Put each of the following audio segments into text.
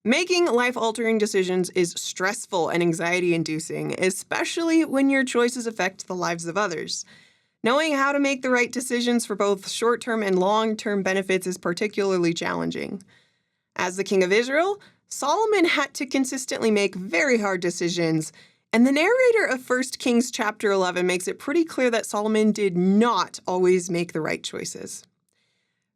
Making life-altering decisions is stressful and anxiety-inducing, especially when your choices affect the lives of others. Knowing how to make the right decisions for both short-term and long-term benefits is particularly challenging. As the king of Israel, Solomon had to consistently make very hard decisions, and the narrator of 1 Kings chapter 11 makes it pretty clear that Solomon did not always make the right choices.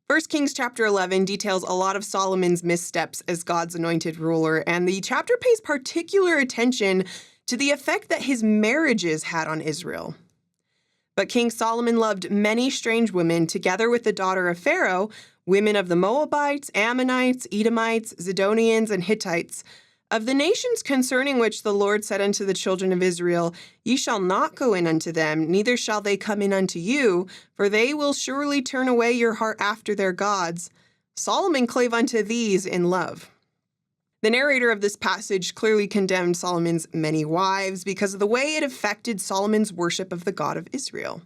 1 Kings chapter 11 details a lot of Solomon's missteps as God's anointed ruler, and the chapter pays particular attention to the effect that his marriages had on Israel. But King Solomon loved many strange women, together with the daughter of Pharaoh, women of the Moabites, Ammonites, Edomites, Zidonians, and Hittites, of the nations concerning which the Lord said unto the children of Israel, Ye shall not go in unto them, neither shall they come in unto you, for they will surely turn away your heart after their gods. Solomon clave unto these in love. The narrator of this passage clearly condemned Solomon's many wives because of the way it affected Solomon's worship of the God of Israel.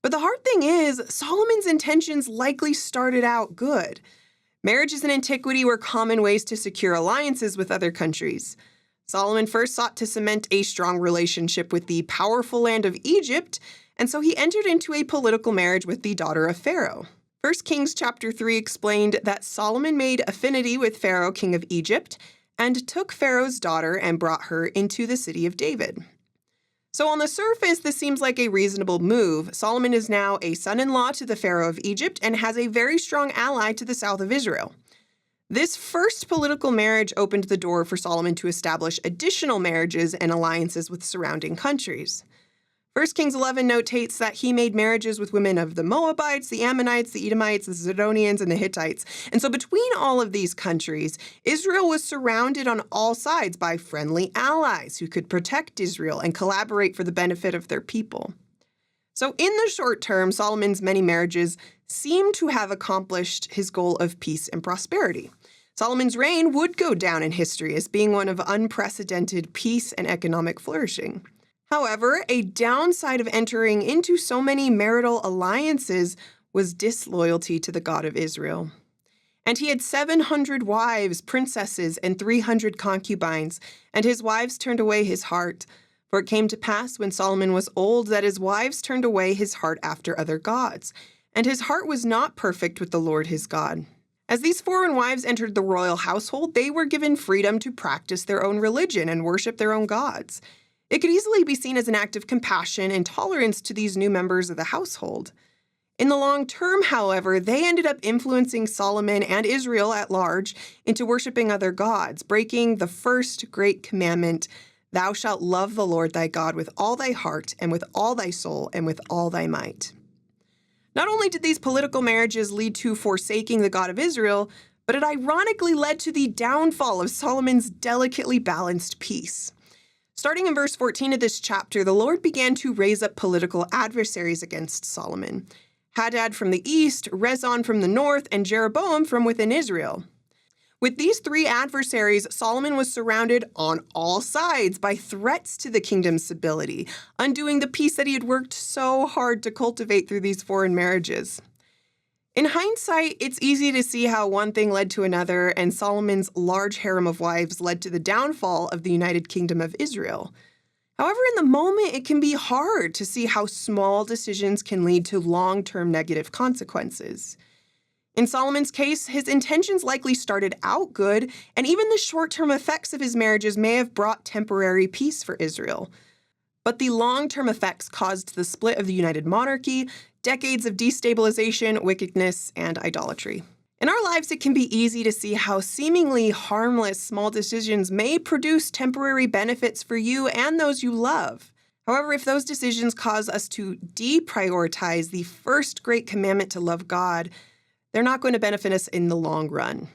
But the hard thing is, Solomon's intentions likely started out good. Marriages in antiquity were common ways to secure alliances with other countries. Solomon first sought to cement a strong relationship with the powerful land of Egypt, and so he entered into a political marriage with the daughter of Pharaoh. 1 Kings chapter 3 explained that Solomon made affinity with Pharaoh, king of Egypt, and took Pharaoh's daughter and brought her into the city of David. So on the surface, this seems like a reasonable move. Solomon is now a son-in-law to the Pharaoh of Egypt and has a very strong ally to the south of Israel. This first political marriage opened the door for Solomon to establish additional marriages and alliances with surrounding countries. 1 Kings 11 notates that he made marriages with women of the Moabites, the Ammonites, the Edomites, the Zidonians, and the Hittites. And so between all of these countries, Israel was surrounded on all sides by friendly allies who could protect Israel and collaborate for the benefit of their people. So in the short term, Solomon's many marriages seem to have accomplished his goal of peace and prosperity. Solomon's reign would go down in history as being one of unprecedented peace and economic flourishing. However, a downside of entering into so many marital alliances was disloyalty to the God of Israel. And he had 700 wives, princesses, and 300 concubines, and his wives turned away his heart. For it came to pass when Solomon was old that his wives turned away his heart after other gods, and his heart was not perfect with the Lord his God. As these foreign wives entered the royal household, they were given freedom to practice their own religion and worship their own gods. It could easily be seen as an act of compassion and tolerance to these new members of the household. In the long term, however, they ended up influencing Solomon and Israel at large into worshiping other gods, breaking the first great commandment, Thou shalt love the Lord thy God with all thy heart and with all thy soul and with all thy might. Not only did these political marriages lead to forsaking the God of Israel, but it ironically led to the downfall of Solomon's delicately balanced peace. Starting in verse 14 of this chapter, the Lord began to raise up political adversaries against Solomon. Hadad from the east, Rezon from the north, and Jeroboam from within Israel. With these three adversaries, Solomon was surrounded on all sides by threats to the kingdom's stability, undoing the peace that he had worked so hard to cultivate through these foreign marriages. In hindsight, it's easy to see how one thing led to another, and Solomon's large harem of wives led to the downfall of the United Kingdom of Israel. However, in the moment, it can be hard to see how small decisions can lead to long-term negative consequences. In Solomon's case, his intentions likely started out good, and even the short-term effects of his marriages may have brought temporary peace for Israel. But the long-term effects caused the split of the United Monarchy, decades of destabilization, wickedness, and idolatry. In our lives, it can be easy to see how seemingly harmless small decisions may produce temporary benefits for you and those you love. However, if those decisions cause us to deprioritize the first great commandment to love God, they're not going to benefit us in the long run.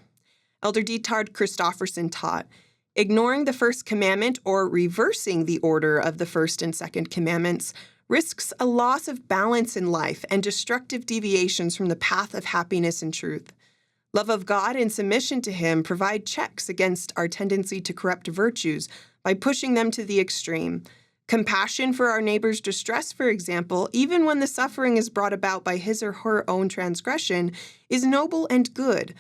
Elder Dietrich Christofferson taught, ignoring the first commandment or reversing the order of the first and second commandments risks a loss of balance in life and destructive deviations from the path of happiness and truth. Love of God and submission to Him provide checks against our tendency to corrupt virtues by pushing them to the extreme. Compassion for our neighbor's distress, for example, even when the suffering is brought about by his or her own transgression, is noble and good.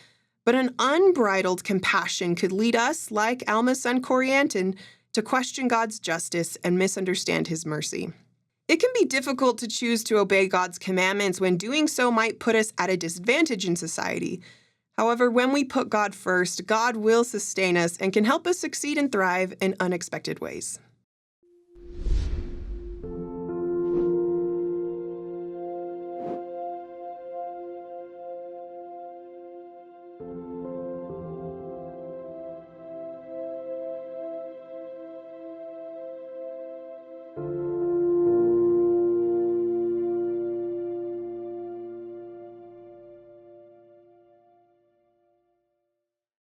But an unbridled compassion could lead us, like Alma's son Corianton, to question God's justice and misunderstand his mercy. It can be difficult to choose to obey God's commandments when doing so might put us at a disadvantage in society. However, when we put God first, God will sustain us and can help us succeed and thrive in unexpected ways.